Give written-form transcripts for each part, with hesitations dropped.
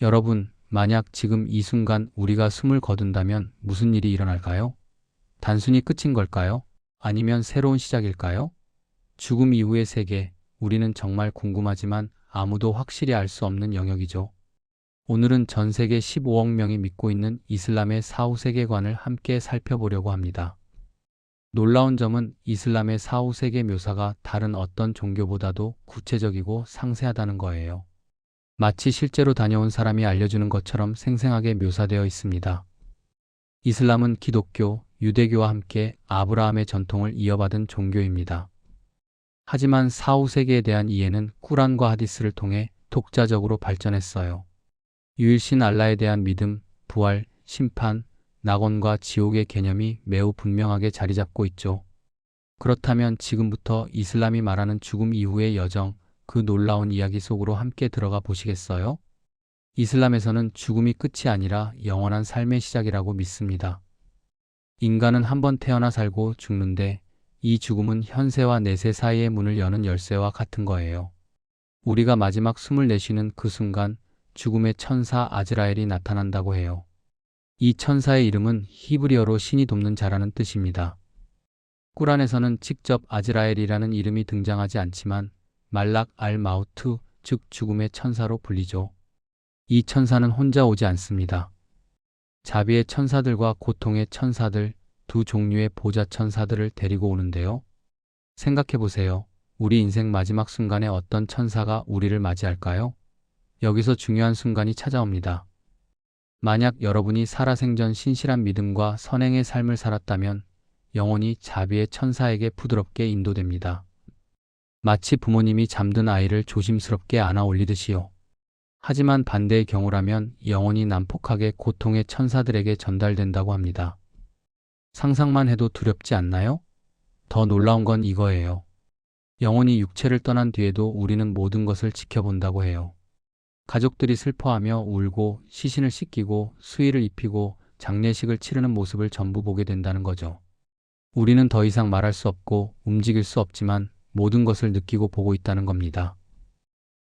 여러분, 만약 지금 이 순간 우리가 숨을 거둔다면 무슨 일이 일어날까요? 단순히 끝인 걸까요? 아니면 새로운 시작일까요? 죽음 이후의 세계, 우리는 정말 궁금하지만 아무도 확실히 알 수 없는 영역이죠. 오늘은 전 세계 15억 명이 믿고 있는 이슬람의 사후 세계관을 함께 살펴보려고 합니다. 놀라운 점은 이슬람의 사후 세계 묘사가 다른 어떤 종교보다도 구체적이고 상세하다는 거예요. 마치 실제로 다녀온 사람이 알려주는 것처럼 생생하게 묘사되어 있습니다. 이슬람은 기독교, 유대교와 함께 아브라함의 전통을 이어받은 종교입니다. 하지만 사후 세계에 대한 이해는 꾸란과 하디스를 통해 독자적으로 발전했어요. 유일신 알라에 대한 믿음, 부활, 심판, 낙원과 지옥의 개념이 매우 분명하게 자리 잡고 있죠. 그렇다면 지금부터 이슬람이 말하는 죽음 이후의 여정, 그 놀라운 이야기 속으로 함께 들어가 보시겠어요? 이슬람에서는 죽음이 끝이 아니라 영원한 삶의 시작이라고 믿습니다. 인간은 한 번 태어나 살고 죽는데 이 죽음은 현세와 내세 사이의 문을 여는 열쇠와 같은 거예요. 우리가 마지막 숨을 내쉬는 그 순간 죽음의 천사 아즈라엘이 나타난다고 해요. 이 천사의 이름은 히브리어로 신이 돕는 자라는 뜻입니다. 꾸란에서는 직접 아즈라엘이라는 이름이 등장하지 않지만 말락 알 마우트, 즉 죽음의 천사로 불리죠. 이 천사는 혼자 오지 않습니다. 자비의 천사들과 고통의 천사들, 두 종류의 보좌 천사들을 데리고 오는데요. 생각해 보세요. 우리 인생 마지막 순간에 어떤 천사가 우리를 맞이할까요? 여기서 중요한 순간이 찾아옵니다. 만약 여러분이 살아생전 신실한 믿음과 선행의 삶을 살았다면 영혼이 자비의 천사에게 부드럽게 인도됩니다. 마치 부모님이 잠든 아이를 조심스럽게 안아 올리듯이요. 하지만 반대의 경우라면 영혼이 난폭하게 고통의 천사들에게 전달된다고 합니다. 상상만 해도 두렵지 않나요? 더 놀라운 건 이거예요. 영혼이 육체를 떠난 뒤에도 우리는 모든 것을 지켜본다고 해요. 가족들이 슬퍼하며 울고 시신을 씻기고 수의를 입히고 장례식을 치르는 모습을 전부 보게 된다는 거죠. 우리는 더 이상 말할 수 없고 움직일 수 없지만 모든 것을 느끼고 보고 있다는 겁니다.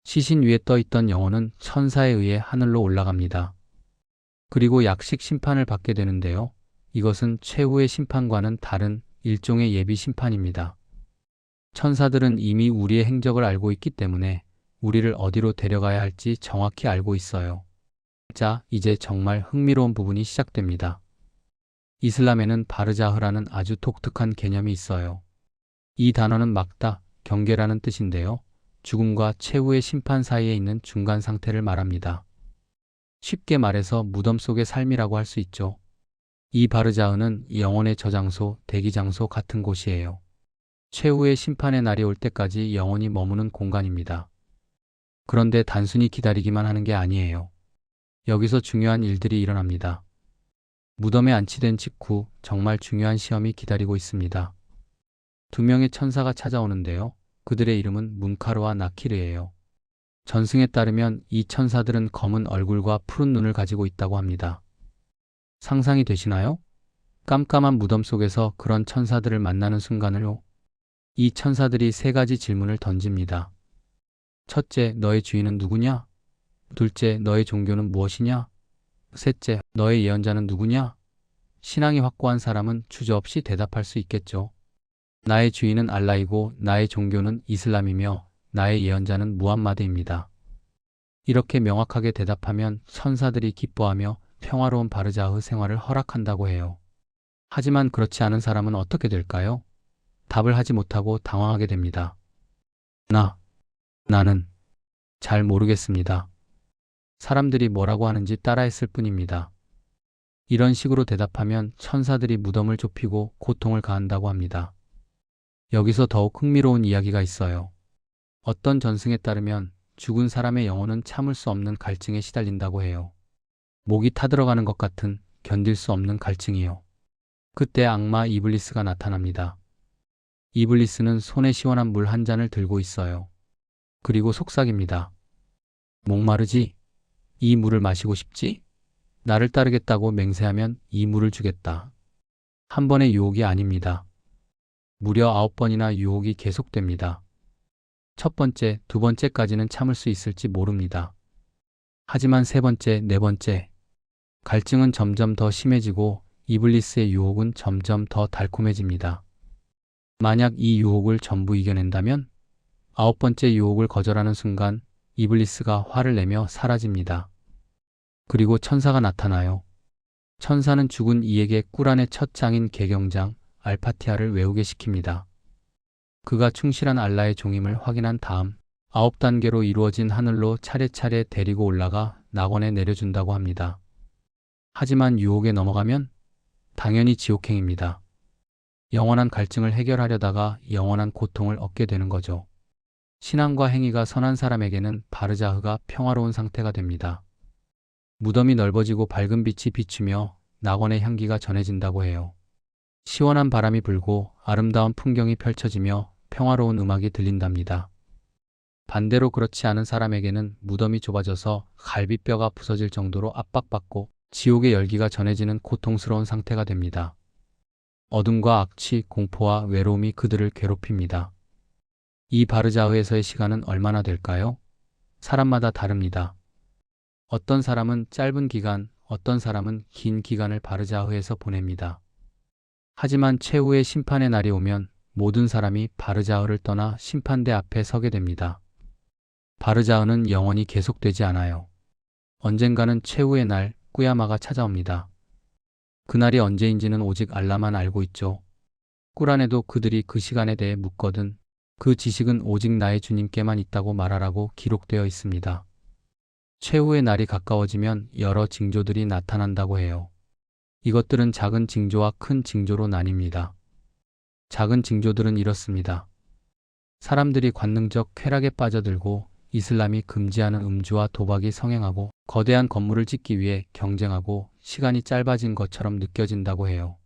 시신 위에 떠 있던 영혼은 천사에 의해 하늘로 올라갑니다. 그리고 약식 심판을 받게 되는데요. 이것은 최후의 심판과는 다른 일종의 예비 심판입니다. 천사들은 이미 우리의 행적을 알고 있기 때문에 우리를 어디로 데려가야 할지 정확히 알고 있어요. 자, 이제 정말 흥미로운 부분이 시작됩니다. 이슬람에는 바르자흐라는 아주 독특한 개념이 있어요. 이 단어는 막다, 경계라는 뜻인데요. 죽음과 최후의 심판 사이에 있는 중간 상태를 말합니다. 쉽게 말해서 무덤 속의 삶이라고 할 수 있죠. 이 바르자흐는 영혼의 저장소, 대기장소 같은 곳이에요. 최후의 심판의 날이 올 때까지 영혼이 머무는 공간입니다. 그런데 단순히 기다리기만 하는 게 아니에요. 여기서 중요한 일들이 일어납니다. 무덤에 안치된 직후 정말 중요한 시험이 기다리고 있습니다. 두 명의 천사가 찾아오는데요. 그들의 이름은 문카르와 나키르예요. 전승에 따르면 이 천사들은 검은 얼굴과 푸른 눈을 가지고 있다고 합니다. 상상이 되시나요? 깜깜한 무덤 속에서 그런 천사들을 만나는 순간을요. 이 천사들이 세 가지 질문을 던집니다. 첫째, 너의 주인은 누구냐? 둘째, 너의 종교는 무엇이냐? 셋째, 너의 예언자는 누구냐? 신앙이 확고한 사람은 주저없이 대답할 수 있겠죠. 나의 주인은 알라이고 나의 종교는 이슬람이며 나의 예언자는 무함마드입니다. 이렇게 명확하게 대답하면 천사들이 기뻐하며 평화로운 바르자흐 생활을 허락한다고 해요. 하지만 그렇지 않은 사람은 어떻게 될까요? 답을 하지 못하고 당황하게 됩니다. 나는 잘 모르겠습니다. 사람들이 뭐라고 하는지 따라했을 뿐입니다. 이런 식으로 대답하면 천사들이 무덤을 좁히고 고통을 가한다고 합니다. 여기서 더욱 흥미로운 이야기가 있어요. 어떤 전승에 따르면 죽은 사람의 영혼은 참을 수 없는 갈증에 시달린다고 해요. 목이 타들어가는 것 같은 견딜 수 없는 갈증이요. 그때 악마 이블리스가 나타납니다. 이블리스는 손에 시원한 물 한 잔을 들고 있어요. 그리고 속삭입니다. 목마르지? 이 물을 마시고 싶지? 나를 따르겠다고 맹세하면 이 물을 주겠다. 한 번의 유혹이 아닙니다. 무려 9번이나 유혹이 계속됩니다. 첫 번째, 두 번째까지는 참을 수 있을지 모릅니다. 하지만 세 번째, 네 번째, 갈증은 점점 더 심해지고 이블리스의 유혹은 점점 더 달콤해집니다. 만약 이 유혹을 전부 이겨낸다면 아홉 번째 유혹을 거절하는 순간 이블리스가 화를 내며 사라집니다. 그리고 천사가 나타나요. 천사는 죽은 이에게 꿀안의 첫 장인 개경장 알파티아를 외우게 시킵니다. 그가 충실한 알라의 종임을 확인한 다음 9단계로 이루어진 하늘로 차례차례 데리고 올라가 낙원에 내려준다고 합니다. 하지만 유혹에 넘어가면 당연히 지옥행입니다. 영원한 갈증을 해결하려다가 영원한 고통을 얻게 되는 거죠. 신앙과 행위가 선한 사람에게는 바르자흐가 평화로운 상태가 됩니다. 무덤이 넓어지고 밝은 빛이 비추며 낙원의 향기가 전해진다고 해요. 시원한 바람이 불고 아름다운 풍경이 펼쳐지며 평화로운 음악이 들린답니다. 반대로 그렇지 않은 사람에게는 무덤이 좁아져서 갈비뼈가 부서질 정도로 압박받고 지옥의 열기가 전해지는 고통스러운 상태가 됩니다. 어둠과 악취, 공포와 외로움이 그들을 괴롭힙니다. 이 바르자흐에서의 시간은 얼마나 될까요? 사람마다 다릅니다. 어떤 사람은 짧은 기간, 어떤 사람은 긴 기간을 바르자흐에서 보냅니다. 하지만 최후의 심판의 날이 오면 모든 사람이 바르자흐를 떠나 심판대 앞에 서게 됩니다. 바르자흐는 영원히 계속되지 않아요. 언젠가는 최후의 날, 꾸야마가 찾아옵니다. 그날이 언제인지는 오직 알라만 알고 있죠. 꿀안에도 그들이 그 시간에 대해 묻거든 그 지식은 오직 나의 주님께만 있다고 말하라고 기록되어 있습니다. 최후의 날이 가까워지면 여러 징조들이 나타난다고 해요. 이것들은 작은 징조와 큰 징조로 나뉩니다. 작은 징조들은 이렇습니다. 사람들이 관능적 쾌락에 빠져들고 이슬람이 금지하는 음주와 도박이 성행하고 거대한 건물을 짓기 위해 경쟁하고 시간이 짧아진 것처럼 느껴진다고 해요.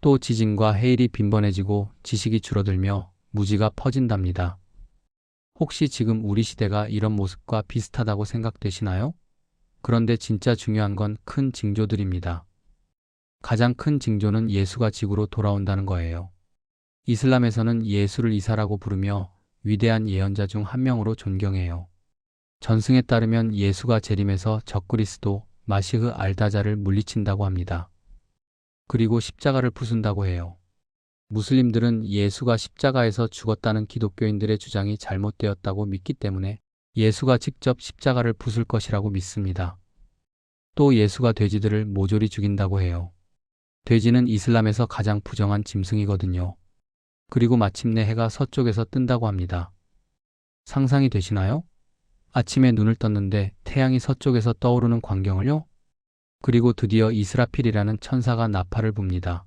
또 지진과 해일이 빈번해지고 지식이 줄어들며 무지가 퍼진답니다. 혹시 지금 우리 시대가 이런 모습과 비슷하다고 생각되시나요? 그런데 진짜 중요한 건 큰 징조들입니다. 가장 큰 징조는 예수가 지구로 돌아온다는 거예요. 이슬람에서는 예수를 이사라고 부르며 위대한 예언자 중 한 명으로 존경해요. 전승에 따르면 예수가 재림해서 적그리스도 마시흐 알다자를 물리친다고 합니다. 그리고 십자가를 부순다고 해요. 무슬림들은 예수가 십자가에서 죽었다는 기독교인들의 주장이 잘못되었다고 믿기 때문에 예수가 직접 십자가를 부술 것이라고 믿습니다. 또 예수가 돼지들을 모조리 죽인다고 해요. 돼지는 이슬람에서 가장 부정한 짐승이거든요. 그리고 마침내 해가 서쪽에서 뜬다고 합니다. 상상이 되시나요? 아침에 눈을 떴는데 태양이 서쪽에서 떠오르는 광경을요? 그리고 드디어 이스라필이라는 천사가 나팔을 붑니다.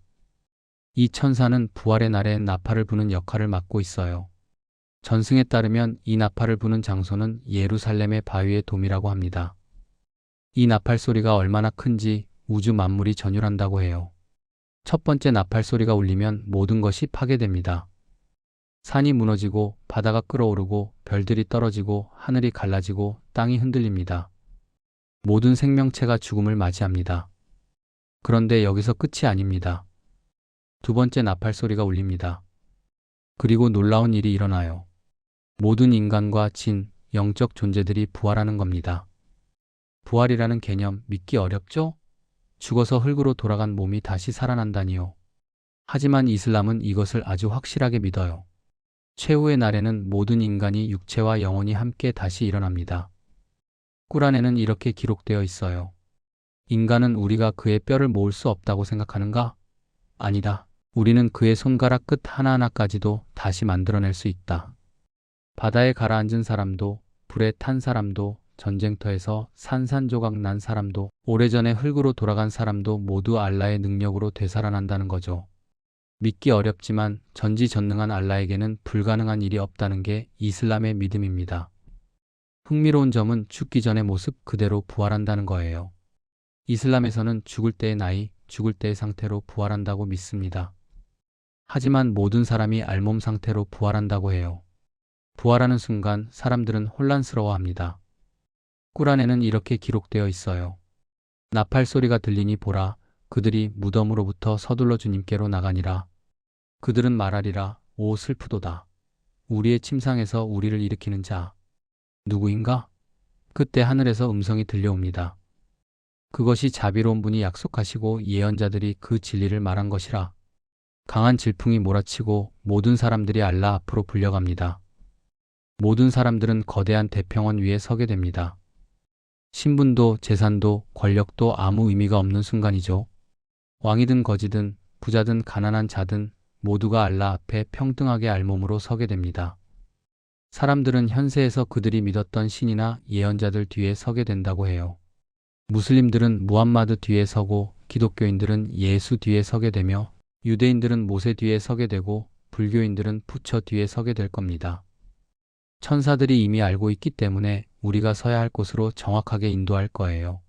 이 천사는 부활의 날에 나팔을 부는 역할을 맡고 있어요. 전승에 따르면 이 나팔을 부는 장소는 예루살렘의 바위의 돔이라고 합니다. 이 나팔 소리가 얼마나 큰지 우주 만물이 전율한다고 해요. 첫 번째 나팔 소리가 울리면 모든 것이 파괴됩니다. 산이 무너지고 바다가 끓어오르고 별들이 떨어지고 하늘이 갈라지고 땅이 흔들립니다. 모든 생명체가 죽음을 맞이합니다. 그런데 여기서 끝이 아닙니다. 두 번째 나팔 소리가 울립니다. 그리고 놀라운 일이 일어나요. 모든 인간과 진, 영적 존재들이 부활하는 겁니다. 부활이라는 개념 믿기 어렵죠? 죽어서 흙으로 돌아간 몸이 다시 살아난다니요. 하지만 이슬람은 이것을 아주 확실하게 믿어요. 최후의 날에는 모든 인간이 육체와 영혼이 함께 다시 일어납니다. 꿀안에는 이렇게 기록되어 있어요. 인간은 우리가 그의 뼈를 모을 수 없다고 생각하는가? 아니다. 우리는 그의 손가락 끝 하나하나까지도 다시 만들어낼 수 있다. 바다에 가라앉은 사람도, 불에 탄 사람도, 전쟁터에서 산산조각 난 사람도, 오래전에 흙으로 돌아간 사람도 모두 알라의 능력으로 되살아난다는 거죠. 믿기 어렵지만 전지전능한 알라에게는 불가능한 일이 없다는 게 이슬람의 믿음입니다. 흥미로운 점은 죽기 전의 모습 그대로 부활한다는 거예요. 이슬람에서는 죽을 때의 나이, 죽을 때의 상태로 부활한다고 믿습니다. 하지만 모든 사람이 알몸 상태로 부활한다고 해요. 부활하는 순간 사람들은 혼란스러워합니다. 꿀안에는 이렇게 기록되어 있어요. 나팔 소리가 들리니 보라, 그들이 무덤으로부터 서둘러 주님께로 나가니라. 그들은 말하리라, 오 슬프도다. 우리의 침상에서 우리를 일으키는 자 누구인가? 그때 하늘에서 음성이 들려옵니다. 그것이 자비로운 분이 약속하시고 예언자들이 그 진리를 말한 것이라. 강한 질풍이 몰아치고 모든 사람들이 알라 앞으로 불려갑니다. 모든 사람들은 거대한 대평원 위에 서게 됩니다. 신분도 재산도 권력도 아무 의미가 없는 순간이죠. 왕이든 거지든 부자든 가난한 자든 모두가 알라 앞에 평등하게 알몸으로 서게 됩니다. 사람들은 현세에서 그들이 믿었던 신이나 예언자들 뒤에 서게 된다고 해요. 무슬림들은 무함마드 뒤에 서고 기독교인들은 예수 뒤에 서게 되며 유대인들은 모세 뒤에 서게 되고 불교인들은 부처 뒤에 서게 될 겁니다. 천사들이 이미 알고 있기 때문에 우리가 서야 할 곳으로 정확하게 인도할 거예요.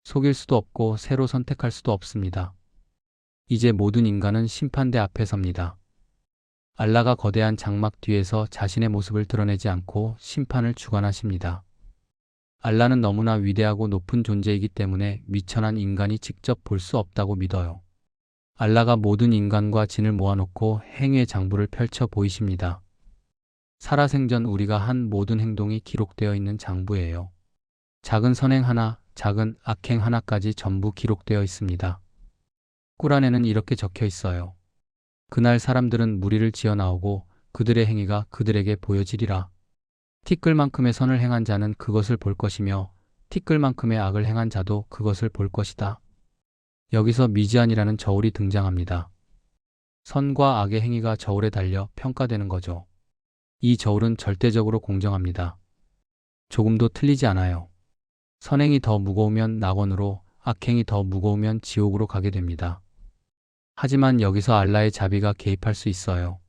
속일 수도 없고 새로 선택할 수도 없습니다. 이제 모든 인간은 심판대 앞에 섭니다. 알라가 거대한 장막 뒤에서 자신의 모습을 드러내지 않고 심판을 주관하십니다. 알라는 너무나 위대하고 높은 존재이기 때문에 미천한 인간이 직접 볼 수 없다고 믿어요. 알라가 모든 인간과 진을 모아놓고 행위의 장부를 펼쳐 보이십니다. 살아생전 우리가 한 모든 행동이 기록되어 있는 장부예요. 작은 선행 하나, 작은 악행 하나까지 전부 기록되어 있습니다. 꾸란에는 이렇게 적혀 있어요. 그날 사람들은 무리를 지어 나오고 그들의 행위가 그들에게 보여지리라. 티끌만큼의 선을 행한 자는 그것을 볼 것이며 티끌만큼의 악을 행한 자도 그것을 볼 것이다. 여기서 미지안이라는 저울이 등장합니다. 선과 악의 행위가 저울에 달려 평가되는 거죠. 이 저울은 절대적으로 공정합니다. 조금도 틀리지 않아요. 선행이 더 무거우면 낙원으로, 악행이 더 무거우면 지옥으로 가게 됩니다. 하지만 여기서 알라의 자비가 개입할 수 있어요.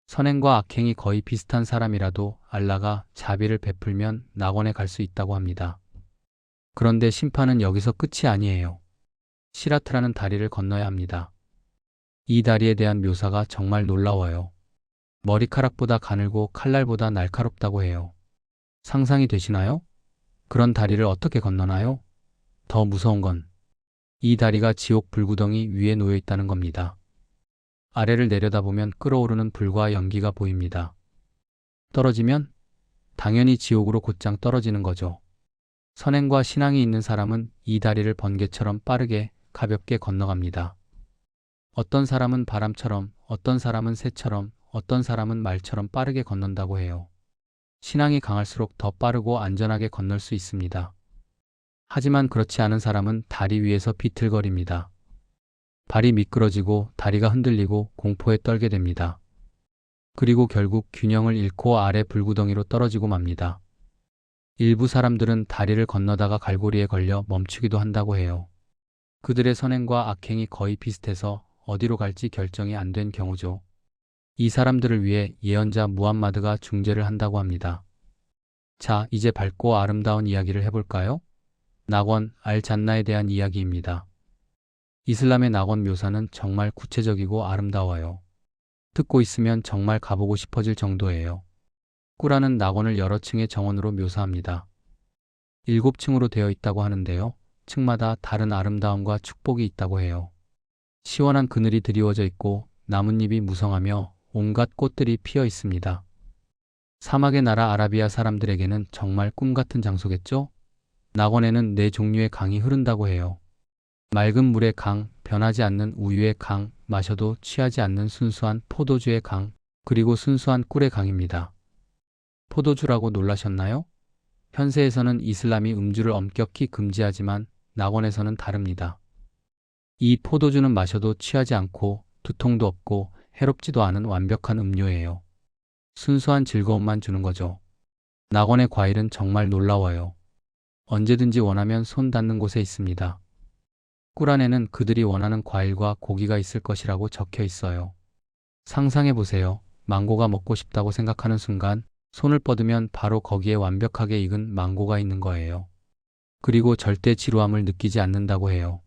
선행과 악행이 거의 비슷한 사람이라도 알라가 자비를 베풀면 낙원에 갈 수 있다고 합니다. 그런데 심판은 여기서 끝이 아니에요. 시라트라는 다리를 건너야 합니다. 이 다리에 대한 묘사가 정말 놀라워요. 머리카락보다 가늘고 칼날보다 날카롭다고 해요. 상상이 되시나요? 그런 다리를 어떻게 건너나요? 더 무서운 건 이 다리가 지옥 불구덩이 위에 놓여 있다는 겁니다. 아래를 내려다보면 끓어오르는 불과 연기가 보입니다. 떨어지면 당연히 지옥으로 곧장 떨어지는 거죠. 선행과 신앙이 있는 사람은 이 다리를 번개처럼 빠르게 가볍게 건너갑니다. 어떤 사람은 바람처럼, 어떤 사람은 새처럼, 어떤 사람은 말처럼 빠르게 건넌다고 해요. 신앙이 강할수록 더 빠르고 안전하게 건널 수 있습니다. 하지만 그렇지 않은 사람은 다리 위에서 비틀거립니다. 발이 미끄러지고 다리가 흔들리고 공포에 떨게 됩니다. 그리고 결국 균형을 잃고 아래 불구덩이로 떨어지고 맙니다. 일부 사람들은 다리를 건너다가 갈고리에 걸려 멈추기도 한다고 해요. 그들의 선행과 악행이 거의 비슷해서 어디로 갈지 결정이 안 된 경우죠. 이 사람들을 위해 예언자 무함마드가 중재를 한다고 합니다. 자, 이제 밝고 아름다운 이야기를 해볼까요? 낙원, 알잔나에 대한 이야기입니다. 이슬람의 낙원 묘사는 정말 구체적이고 아름다워요. 듣고 있으면 정말 가보고 싶어질 정도예요. 꾸란은 낙원을 여러 층의 정원으로 묘사합니다. 7층으로 되어 있다고 하는데요. 층마다 다른 아름다움과 축복이 있다고 해요. 시원한 그늘이 드리워져 있고 나뭇잎이 무성하며 온갖 꽃들이 피어 있습니다. 사막의 나라 아라비아 사람들에게는 정말 꿈같은 장소겠죠? 낙원에는 4종류의 강이 흐른다고 해요. 맑은 물의 강, 변하지 않는 우유의 강, 마셔도 취하지 않는 순수한 포도주의 강, 그리고 순수한 꿀의 강입니다. 포도주라고 놀라셨나요? 현세에서는 이슬람이 음주를 엄격히 금지하지만 낙원에서는 다릅니다. 이 포도주는 마셔도 취하지 않고 두통도 없고 해롭지도 않은 완벽한 음료예요. 순수한 즐거움만 주는 거죠. 낙원의 과일은 정말 놀라워요. 언제든지 원하면 손 닿는 곳에 있습니다. 꾸란에는 그들이 원하는 과일과 고기가 있을 것이라고 적혀 있어요. 상상해 보세요. 망고가 먹고 싶다고 생각하는 순간 손을 뻗으면 바로 거기에 완벽하게 익은 망고가 있는 거예요. 그리고 절대 지루함을 느끼지 않는다고 해요.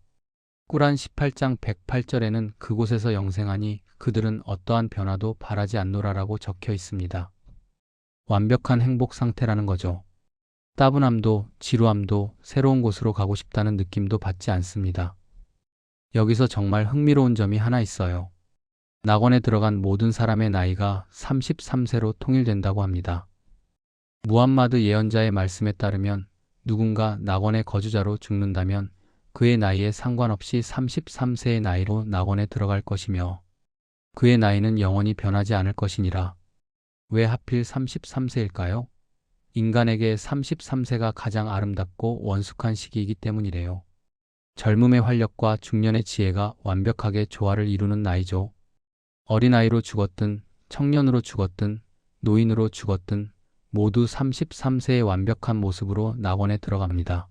꾸란 18장 108절에는 그곳에서 영생하니 그들은 어떠한 변화도 바라지 않노라라고 적혀 있습니다. 완벽한 행복 상태라는 거죠. 따분함도 지루함도 새로운 곳으로 가고 싶다는 느낌도 받지 않습니다. 여기서 정말 흥미로운 점이 하나 있어요. 낙원에 들어간 모든 사람의 나이가 33세로 통일된다고 합니다. 무함마드 예언자의 말씀에 따르면 누군가 낙원의 거주자로 죽는다면 그의 나이에 상관없이 33세의 나이로 낙원에 들어갈 것이며 그의 나이는 영원히 변하지 않을 것이니라. 왜 하필 33세일까요? 인간에게 33세가 가장 아름답고 원숙한 시기이기 때문이래요. 젊음의 활력과 중년의 지혜가 완벽하게 조화를 이루는 나이죠. 어린아이로 죽었든 청년으로 죽었든 노인으로 죽었든 모두 33세의 완벽한 모습으로 낙원에 들어갑니다.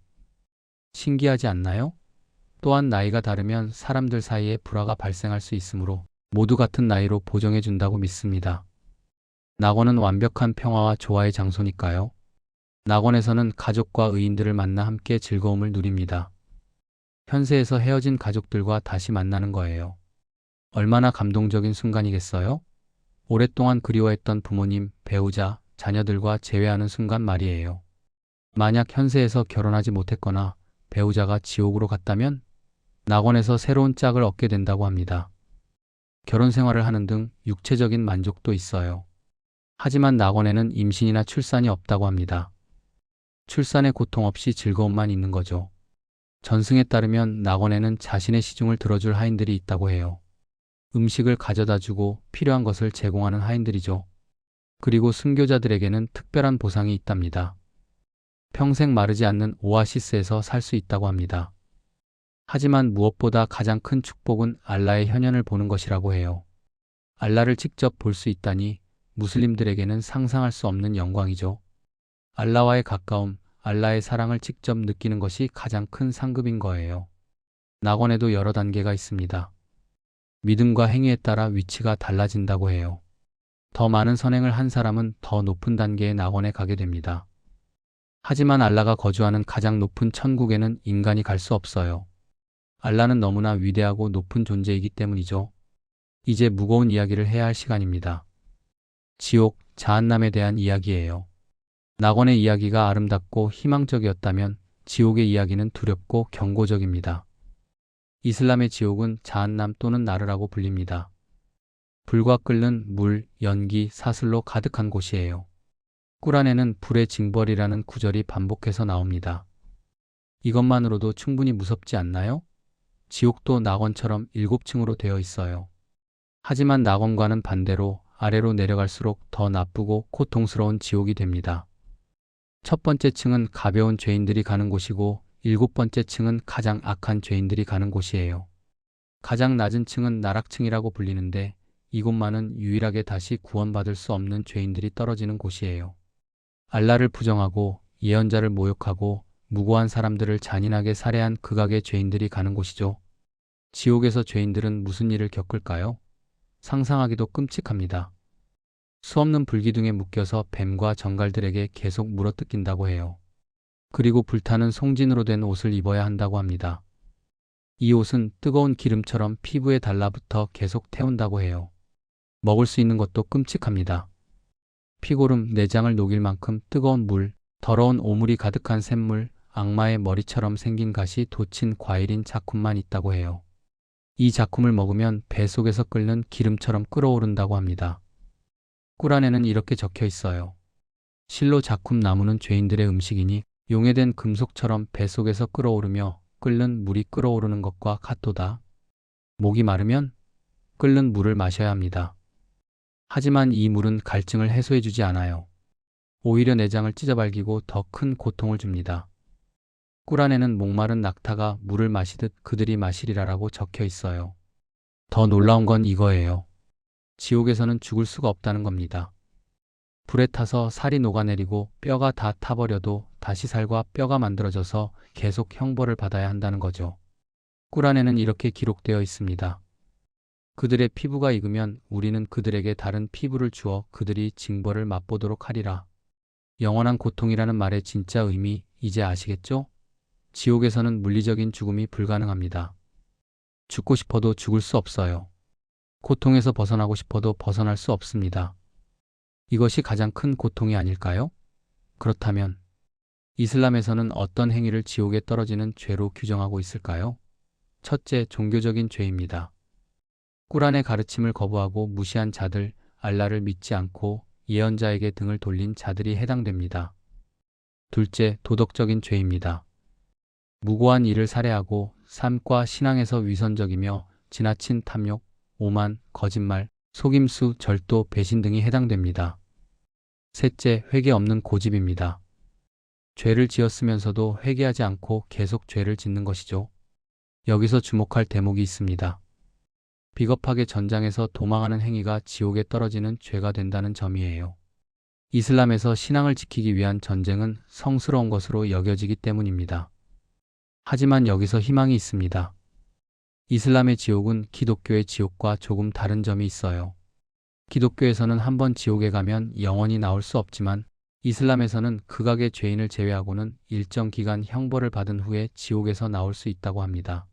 신기하지 않나요? 또한 나이가 다르면 사람들 사이에 불화가 발생할 수 있으므로 모두 같은 나이로 보정해 준다고 믿습니다. 낙원은 완벽한 평화와 조화의 장소니까요. 낙원에서는 가족과 의인들을 만나 함께 즐거움을 누립니다. 현세에서 헤어진 가족들과 다시 만나는 거예요. 얼마나 감동적인 순간이겠어요? 오랫동안 그리워했던 부모님, 배우자, 자녀들과 재회하는 순간 말이에요. 만약 현세에서 결혼하지 못했거나 배우자가 지옥으로 갔다면 낙원에서 새로운 짝을 얻게 된다고 합니다. 결혼 생활을 하는 등 육체적인 만족도 있어요. 하지만 낙원에는 임신이나 출산이 없다고 합니다. 출산의 고통 없이 즐거움만 있는 거죠. 전승에 따르면 낙원에는 자신의 시중을 들어줄 하인들이 있다고 해요. 음식을 가져다 주고 필요한 것을 제공하는 하인들이죠. 그리고 순교자들에게는 특별한 보상이 있답니다. 평생 마르지 않는 오아시스에서 살 수 있다고 합니다. 하지만 무엇보다 가장 큰 축복은 알라의 현현을 보는 것이라고 해요. 알라를 직접 볼 수 있다니 무슬림들에게는 상상할 수 없는 영광이죠. 알라와의 가까움, 알라의 사랑을 직접 느끼는 것이 가장 큰 상급인 거예요. 낙원에도 여러 단계가 있습니다. 믿음과 행위에 따라 위치가 달라진다고 해요. 더 많은 선행을 한 사람은 더 높은 단계의 낙원에 가게 됩니다. 하지만 알라가 거주하는 가장 높은 천국에는 인간이 갈 수 없어요. 알라는 너무나 위대하고 높은 존재이기 때문이죠. 이제 무거운 이야기를 해야 할 시간입니다. 지옥, 자한남에 대한 이야기예요. 낙원의 이야기가 아름답고 희망적이었다면 지옥의 이야기는 두렵고 경고적입니다. 이슬람의 지옥은 자한남 또는 나르라고 불립니다. 불과 끓는 물, 연기, 사슬로 가득한 곳이에요. 꾸란에는 불의 징벌이라는 구절이 반복해서 나옵니다. 이것만으로도 충분히 무섭지 않나요? 지옥도 낙원처럼 7층으로 되어 있어요. 하지만 낙원과는 반대로 아래로 내려갈수록 더 나쁘고 고통스러운 지옥이 됩니다. 첫 번째 층은 가벼운 죄인들이 가는 곳이고 7번째 층은 가장 악한 죄인들이 가는 곳이에요. 가장 낮은 층은 나락층이라고 불리는데 이곳만은 유일하게 다시 구원받을 수 없는 죄인들이 떨어지는 곳이에요. 알라를 부정하고 예언자를 모욕하고 무고한 사람들을 잔인하게 살해한 극악의 죄인들이 가는 곳이죠. 지옥에서 죄인들은 무슨 일을 겪을까요? 상상하기도 끔찍합니다. 수없는 불기둥에 묶여서 뱀과 정갈들에게 계속 물어뜯긴다고 해요. 그리고 불타는 송진으로 된 옷을 입어야 한다고 합니다. 이 옷은 뜨거운 기름처럼 피부에 달라붙어 계속 태운다고 해요. 먹을 수 있는 것도 끔찍합니다. 피고름, 내장을 녹일 만큼 뜨거운 물, 더러운 오물이 가득한 샘물, 악마의 머리처럼 생긴 갓이 돋친 과일인 자쿰만 있다고 해요. 이 자쿰을 먹으면 배 속에서 끓는 기름처럼 끓어오른다고 합니다. 꾸란에는 이렇게 적혀 있어요. 실로 자쿰 나무는 죄인들의 음식이니 용해된 금속처럼 배 속에서 끓어오르며 끓는 물이 끓어오르는 것과 같도다. 목이 마르면 끓는 물을 마셔야 합니다. 하지만 이 물은 갈증을 해소해주지 않아요. 오히려 내장을 찢어발기고 더 큰 고통을 줍니다. 꾸란에는 목마른 낙타가 물을 마시듯 그들이 마시리라라고 적혀 있어요. 더 놀라운 건 이거예요. 지옥에서는 죽을 수가 없다는 겁니다. 불에 타서 살이 녹아내리고 뼈가 다 타버려도 다시 살과 뼈가 만들어져서 계속 형벌을 받아야 한다는 거죠. 꾸란에는 이렇게 기록되어 있습니다. 그들의 피부가 익으면 우리는 그들에게 다른 피부를 주어 그들이 징벌을 맛보도록 하리라. 영원한 고통이라는 말의 진짜 의미 이제 아시겠죠? 지옥에서는 물리적인 죽음이 불가능합니다. 죽고 싶어도 죽을 수 없어요. 고통에서 벗어나고 싶어도 벗어날 수 없습니다. 이것이 가장 큰 고통이 아닐까요? 그렇다면 이슬람에서는 어떤 행위를 지옥에 떨어지는 죄로 규정하고 있을까요? 첫째, 종교적인 죄입니다. 꾸란의 가르침을 거부하고 무시한 자들, 알라를 믿지 않고 예언자에게 등을 돌린 자들이 해당됩니다. 둘째, 도덕적인 죄입니다. 무고한 이를 살해하고 삶과 신앙에서 위선적이며 지나친 탐욕, 오만, 거짓말, 속임수, 절도, 배신 등이 해당됩니다. 셋째, 회개 없는 고집입니다. 죄를 지었으면서도 회개하지 않고 계속 죄를 짓는 것이죠. 여기서 주목할 대목이 있습니다. 비겁하게 전장에서 도망하는 행위가 지옥에 떨어지는 죄가 된다는 점이에요. 이슬람에서 신앙을 지키기 위한 전쟁은 성스러운 것으로 여겨지기 때문입니다. 하지만 여기서 희망이 있습니다. 이슬람의 지옥은 기독교의 지옥과 조금 다른 점이 있어요. 기독교에서는 한번 지옥에 가면 영원히 나올 수 없지만 이슬람에서는 극악의 죄인을 제외하고는 일정 기간 형벌을 받은 후에 지옥에서 나올 수 있다고 합니다.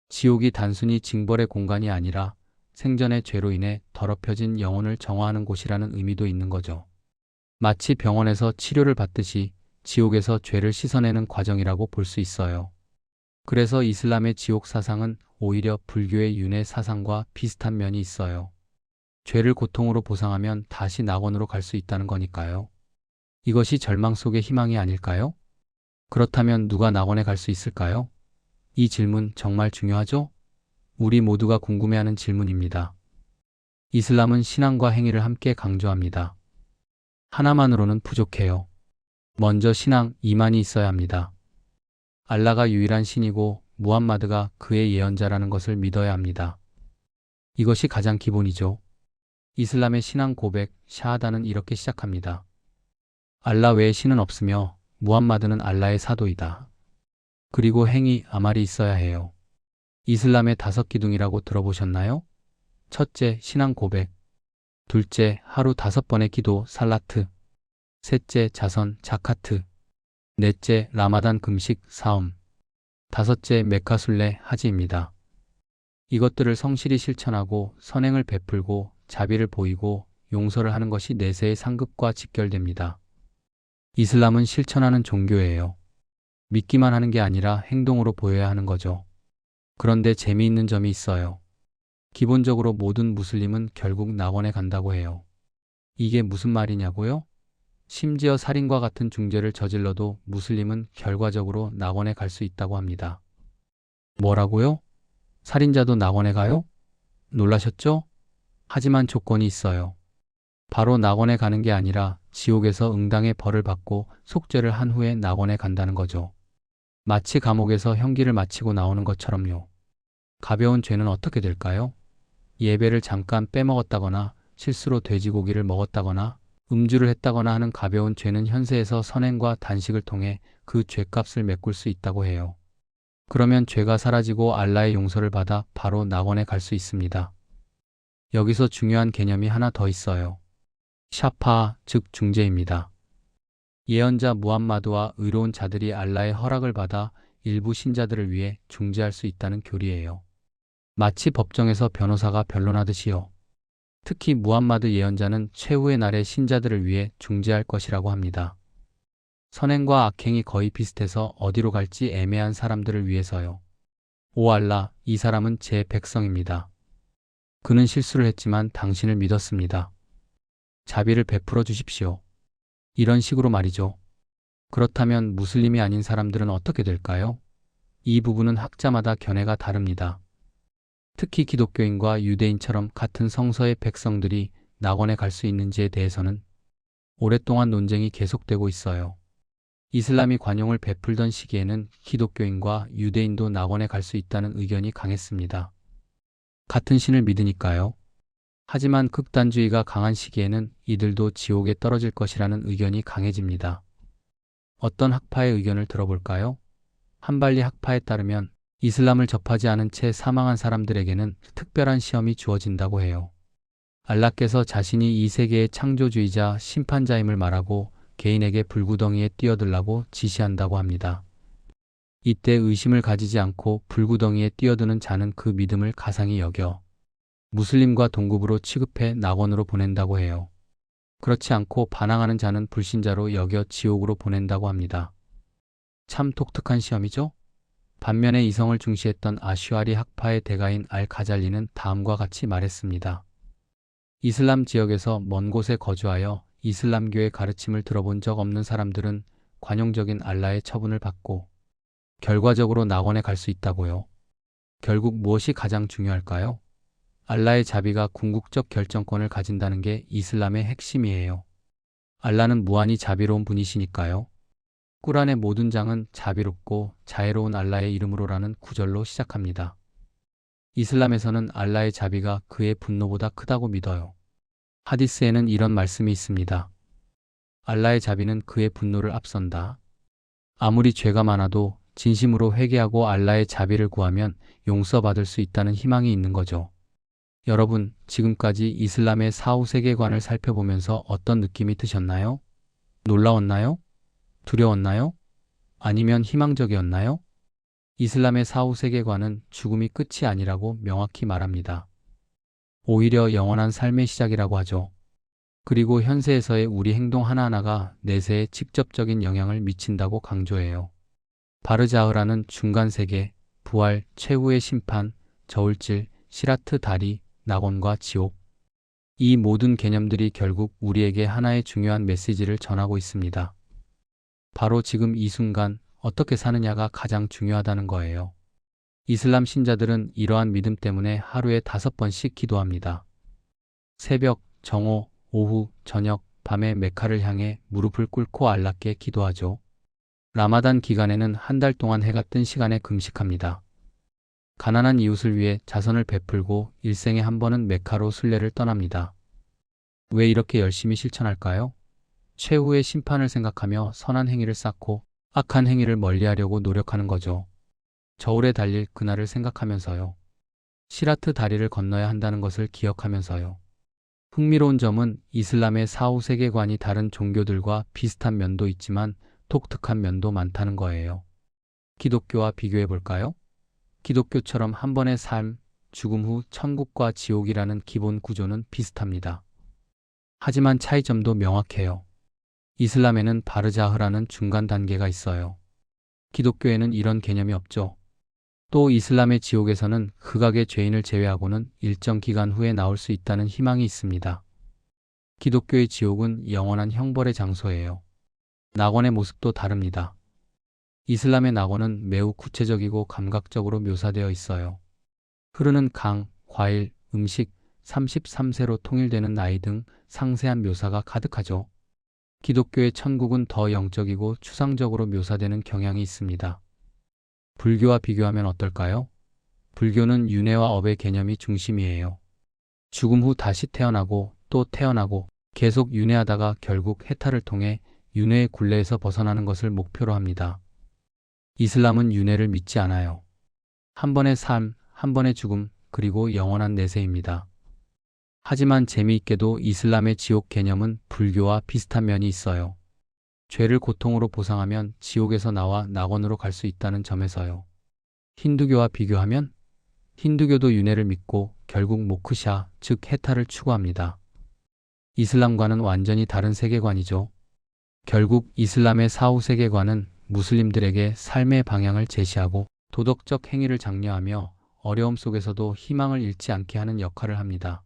지옥이 단순히 징벌의 공간이 아니라 생전의 죄로 인해 더럽혀진 영혼을 정화하는 곳이라는 의미도 있는 거죠. 마치 병원에서 치료를 받듯이 지옥에서 죄를 씻어내는 과정이라고 볼 수 있어요. 그래서 이슬람의 지옥 사상은 오히려 불교의 윤회 사상과 비슷한 면이 있어요. 죄를 고통으로 보상하면 다시 낙원으로 갈 수 있다는 거니까요. 이것이 절망 속의 희망이 아닐까요? 그렇다면 누가 낙원에 갈 수 있을까요? 이 질문 정말 중요하죠? 우리 모두가 궁금해하는 질문입니다. 이슬람은 신앙과 행위를 함께 강조합니다. 하나만으로는 부족해요. 먼저 신앙, 이만이 있어야 합니다. 알라가 유일한 신이고 무함마드가 그의 예언자라는 것을 믿어야 합니다. 이것이 가장 기본이죠. 이슬람의 신앙 고백, 샤하다는 이렇게 시작합니다. 알라 외에 신은 없으며 무함마드는 알라의 사도이다. 그리고 행위, 아말이 있어야 해요. 이슬람의 5기둥이라고 들어보셨나요? 첫째, 신앙 고백. 둘째, 하루 5번의 기도, 살라트. 셋째, 자선, 자카트. 넷째, 라마단 금식, 사움. 다섯째, 메카순례, 하지입니다. 이것들을 성실히 실천하고 선행을 베풀고 자비를 보이고 용서를 하는 것이 내세의 상급과 직결됩니다. 이슬람은 실천하는 종교예요. 믿기만 하는 게 아니라 행동으로 보여야 하는 거죠. 그런데 재미있는 점이 있어요. 기본적으로 모든 무슬림은 결국 낙원에 간다고 해요. 이게 무슨 말이냐고요? 심지어 살인과 같은 중죄를 저질러도 무슬림은 결과적으로 낙원에 갈 수 있다고 합니다. 뭐라고요? 살인자도 낙원에 가요? 놀라셨죠? 하지만 조건이 있어요. 바로 낙원에 가는 게 아니라 지옥에서 응당의 벌을 받고 속죄를 한 후에 낙원에 간다는 거죠. 마치 감옥에서 형기를 마치고 나오는 것처럼요. 가벼운 죄는 어떻게 될까요? 예배를 잠깐 빼먹었다거나 실수로 돼지고기를 먹었다거나 음주를 했다거나 하는 가벼운 죄는 현세에서 선행과 단식을 통해 그 죄값을 메꿀 수 있다고 해요. 그러면 죄가 사라지고 알라의 용서를 받아 바로 낙원에 갈 수 있습니다. 여기서 중요한 개념이 하나 더 있어요. 샤파, 즉 중재입니다. 예언자 무함마드와 의로운 자들이 알라의 허락을 받아 일부 신자들을 위해 중재할 수 있다는 교리예요. 마치 법정에서 변호사가 변론하듯이요. 특히 무함마드 예언자는 최후의 날에 신자들을 위해 중재할 것이라고 합니다. 선행과 악행이 거의 비슷해서 어디로 갈지 애매한 사람들을 위해서요. 오 알라, 이 사람은 제 백성입니다. 그는 실수를 했지만 당신을 믿었습니다. 자비를 베풀어 주십시오. 이런 식으로 말이죠. 그렇다면 무슬림이 아닌 사람들은 어떻게 될까요? 이 부분은 학자마다 견해가 다릅니다. 특히 기독교인과 유대인처럼 같은 성서의 백성들이 낙원에 갈 수 있는지에 대해서는 오랫동안 논쟁이 계속되고 있어요. 이슬람이 관용을 베풀던 시기에는 기독교인과 유대인도 낙원에 갈 수 있다는 의견이 강했습니다. 같은 신을 믿으니까요. 하지만 극단주의가 강한 시기에는 이들도 지옥에 떨어질 것이라는 의견이 강해집니다. 어떤 학파의 의견을 들어볼까요? 한발리 학파에 따르면 이슬람을 접하지 않은 채 사망한 사람들에게는 특별한 시험이 주어진다고 해요. 알라께서 자신이 이 세계의 창조주의자, 심판자임을 말하고 개인에게 불구덩이에 뛰어들라고 지시한다고 합니다. 이때 의심을 가지지 않고 불구덩이에 뛰어드는 자는 그 믿음을 가상히 여겨 무슬림과 동급으로 취급해 낙원으로 보낸다고 해요. 그렇지 않고 반항하는 자는 불신자로 여겨 지옥으로 보낸다고 합니다. 참 독특한 시험이죠? 반면에 이성을 중시했던 아슈아리 학파의 대가인 알-가잘리는 다음과 같이 말했습니다. 이슬람 지역에서 먼 곳에 거주하여 이슬람교의 가르침을 들어본 적 없는 사람들은 관용적인 알라의 처분을 받고 결과적으로 낙원에 갈 수 있다고요. 결국 무엇이 가장 중요할까요? 알라의 자비가 궁극적 결정권을 가진다는 게 이슬람의 핵심이에요. 알라는 무한히 자비로운 분이시니까요. 꾸란의 모든 장은 자비롭고 자애로운 알라의 이름으로라는 구절로 시작합니다. 이슬람에서는 알라의 자비가 그의 분노보다 크다고 믿어요. 하디스에는 이런 말씀이 있습니다. 알라의 자비는 그의 분노를 앞선다. 아무리 죄가 많아도 진심으로 회개하고 알라의 자비를 구하면 용서받을 수 있다는 희망이 있는 거죠. 여러분, 지금까지 이슬람의 사후 세계관을 살펴보면서 어떤 느낌이 드셨나요? 놀라웠나요? 두려웠나요? 아니면 희망적이었나요? 이슬람의 사후 세계관은 죽음이 끝이 아니라고 명확히 말합니다. 오히려 영원한 삶의 시작이라고 하죠. 그리고 현세에서의 우리 행동 하나하나가 내세에 직접적인 영향을 미친다고 강조해요. 바르자흐라는 중간 세계, 부활, 최후의 심판, 저울질, 시라트 다리, 낙원과 지옥. 이 모든 개념들이 결국 우리에게 하나의 중요한 메시지를 전하고 있습니다. 바로 지금 이 순간 어떻게 사느냐가 가장 중요하다는 거예요. 이슬람 신자들은 이러한 믿음 때문에 하루에 5번씩 기도합니다. 새벽, 정오, 오후, 저녁, 밤에 메카를 향해 무릎을 꿇고 알라께 기도하죠. 라마단 기간에는 한 달 동안 해가 뜬 시간에 금식합니다. 가난한 이웃을 위해 자선을 베풀고 일생에 한 번은 메카로 순례를 떠납니다. 왜 이렇게 열심히 실천할까요? 최후의 심판을 생각하며 선한 행위를 쌓고 악한 행위를 멀리하려고 노력하는 거죠. 저울에 달릴 그날을 생각하면서요. 시라트 다리를 건너야 한다는 것을 기억하면서요. 흥미로운 점은 이슬람의 사후 세계관이 다른 종교들과 비슷한 면도 있지만 독특한 면도 많다는 거예요. 기독교와 비교해 볼까요? 기독교처럼 한 번의 삶, 죽음 후 천국과 지옥이라는 기본 구조는 비슷합니다. 하지만 차이점도 명확해요. 이슬람에는 바르자흐라는 중간 단계가 있어요. 기독교에는 이런 개념이 없죠. 또 이슬람의 지옥에서는 극악의 죄인을 제외하고는 일정 기간 후에 나올 수 있다는 희망이 있습니다. 기독교의 지옥은 영원한 형벌의 장소예요. 낙원의 모습도 다릅니다. 이슬람의 낙원은 매우 구체적이고 감각적으로 묘사되어 있어요. 흐르는 강, 과일, 음식, 33세로 통일되는 나이 등 상세한 묘사가 가득하죠. 기독교의 천국은 더 영적이고 추상적으로 묘사되는 경향이 있습니다. 불교와 비교하면 어떨까요? 불교는 윤회와 업의 개념이 중심이에요. 죽음 후 다시 태어나고 또 태어나고 계속 윤회하다가 결국 해탈을 통해 윤회의 굴레에서 벗어나는 것을 목표로 합니다. 이슬람은 윤회를 믿지 않아요. 한 번의 삶, 한 번의 죽음, 그리고 영원한 내세입니다. 하지만 재미있게도 이슬람의 지옥 개념은 불교와 비슷한 면이 있어요. 죄를 고통으로 보상하면 지옥에서 나와 낙원으로 갈 수 있다는 점에서요. 힌두교와 비교하면 힌두교도 윤회를 믿고 결국 모크샤, 즉 해탈을 추구합니다. 이슬람과는 완전히 다른 세계관이죠. 결국 이슬람의 사후 세계관은 무슬림들에게 삶의 방향을 제시하고 도덕적 행위를 장려하며 어려움 속에서도 희망을 잃지 않게 하는 역할을 합니다.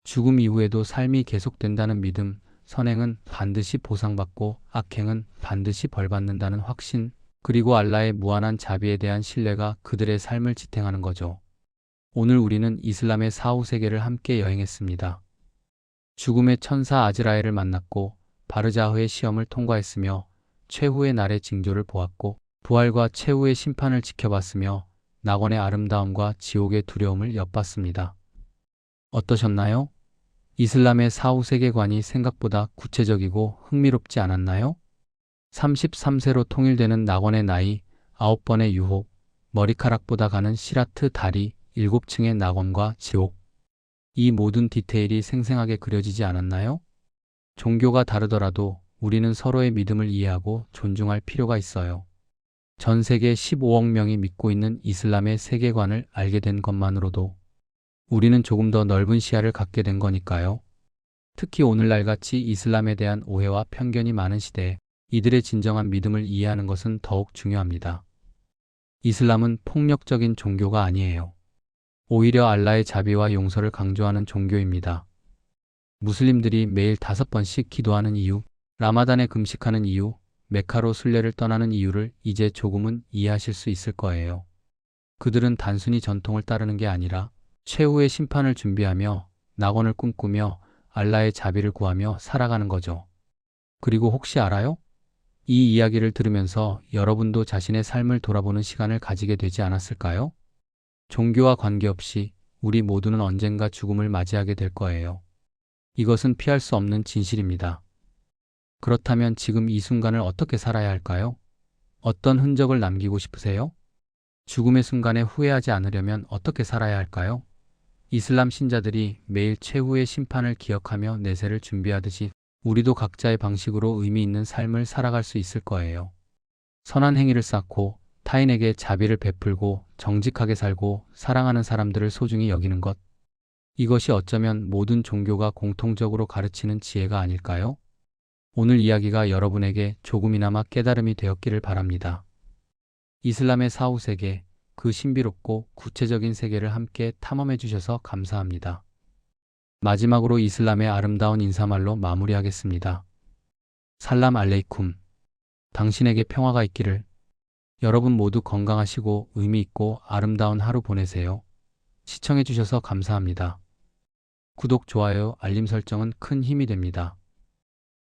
죽음 이후에도 삶이 계속된다는 믿음, 선행은 반드시 보상받고 악행은 반드시 벌받는다는 확신, 그리고 알라의 무한한 자비에 대한 신뢰가 그들의 삶을 지탱하는 거죠. 오늘 우리는 이슬람의 사후 세계를 함께 여행했습니다. 죽음의 천사 아즈라엘을 만났고 바르자흐의 시험을 통과했으며 최후의 날의 징조를 보았고 부활과 최후의 심판을 지켜봤으며 낙원의 아름다움과 지옥의 두려움을 엿봤습니다. 어떠셨나요? 이슬람의 사후 세계관이 생각보다 구체적이고 흥미롭지 않았나요? 33세로 통일되는 낙원의 나이, 9번의 유혹, 머리카락보다 가는 시라트 다리, 7층의 낙원과 지옥. 이 모든 디테일이 생생하게 그려지지 않았나요? 종교가 다르더라도 우리는 서로의 믿음을 이해하고 존중할 필요가 있어요. 전 세계 15억 명이 믿고 있는 이슬람의 세계관을 알게 된 것만으로도 우리는 조금 더 넓은 시야를 갖게 된 거니까요. 특히 오늘날같이 이슬람에 대한 오해와 편견이 많은 시대에 이들의 진정한 믿음을 이해하는 것은 더욱 중요합니다. 이슬람은 폭력적인 종교가 아니에요. 오히려 알라의 자비와 용서를 강조하는 종교입니다. 무슬림들이 매일 5번씩 기도하는 이유, 라마단에 금식하는 이유, 메카로 순례를 떠나는 이유를 이제 조금은 이해하실 수 있을 거예요. 그들은 단순히 전통을 따르는 게 아니라 최후의 심판을 준비하며 낙원을 꿈꾸며 알라의 자비를 구하며 살아가는 거죠. 그리고 혹시 알아요? 이 이야기를 들으면서 여러분도 자신의 삶을 돌아보는 시간을 가지게 되지 않았을까요? 종교와 관계없이 우리 모두는 언젠가 죽음을 맞이하게 될 거예요. 이것은 피할 수 없는 진실입니다. 그렇다면 지금 이 순간을 어떻게 살아야 할까요? 어떤 흔적을 남기고 싶으세요? 죽음의 순간에 후회하지 않으려면 어떻게 살아야 할까요? 이슬람 신자들이 매일 최후의 심판을 기억하며 내세를 준비하듯이 우리도 각자의 방식으로 의미 있는 삶을 살아갈 수 있을 거예요. 선한 행위를 쌓고 타인에게 자비를 베풀고 정직하게 살고 사랑하는 사람들을 소중히 여기는 것. 이것이 어쩌면 모든 종교가 공통적으로 가르치는 지혜가 아닐까요? 오늘 이야기가 여러분에게 조금이나마 깨달음이 되었기를 바랍니다. 이슬람의 사후 세계, 그 신비롭고 구체적인 세계를 함께 탐험해 주셔서 감사합니다. 마지막으로 이슬람의 아름다운 인사말로 마무리하겠습니다. 살람 알레이쿰. 당신에게 평화가 있기를. 여러분 모두 건강하시고 의미 있고 아름다운 하루 보내세요. 시청해 주셔서 감사합니다. 구독, 좋아요, 알림 설정은 큰 힘이 됩니다.